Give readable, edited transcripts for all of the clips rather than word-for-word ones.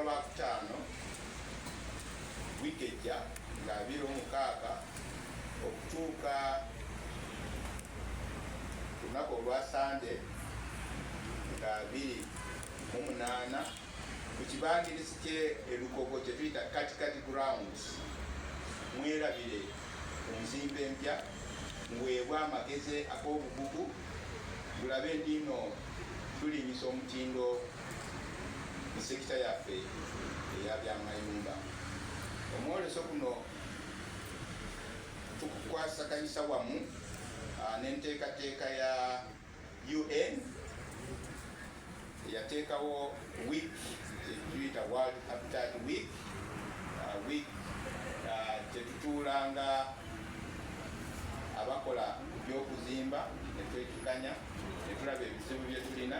Lwakutaano wiiki ejja nga 26 okutuuka ku lunaku olwa Sande nga 28 ku kibangirizi ky'Elugogo kye tuyita Katikati Grounds mwerabire omuzimbe empya ng'weebwa amagezi ag'obugugu gulabe ndino tulinyisa omutindo mu sekita yaffe eya byamayumba. Omwoleso guno tukukwasaganyisa wamu n'enteekateeka ya UN eyateekawo week tuyita World Habitat Week kyetutuulanga abakola by'okuzimba ne twekikanya ne tulaba ebizibu bye tulina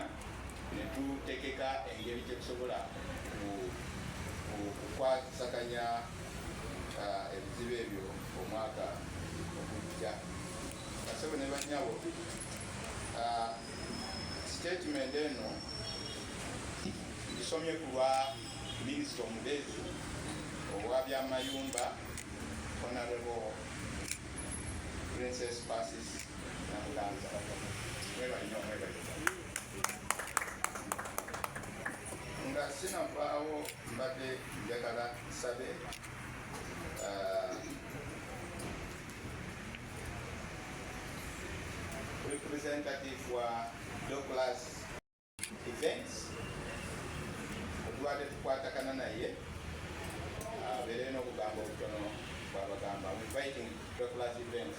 ne tutegeka engeri gyetusobola okukwasaganya ebizibu ebyo omwaka ogujja. Basebo ne banyabo, statement eno gisomye ku lwa minisita omubeezi owa byamayumba Honorable Princess Persis Namuganza. Nga sinavaawo mbadde njagala nsabe representative wa Douglas Events otubadde tukwatagana naye abeere n'obugambo obutono bwabagamba. I'm inviting Douglas Events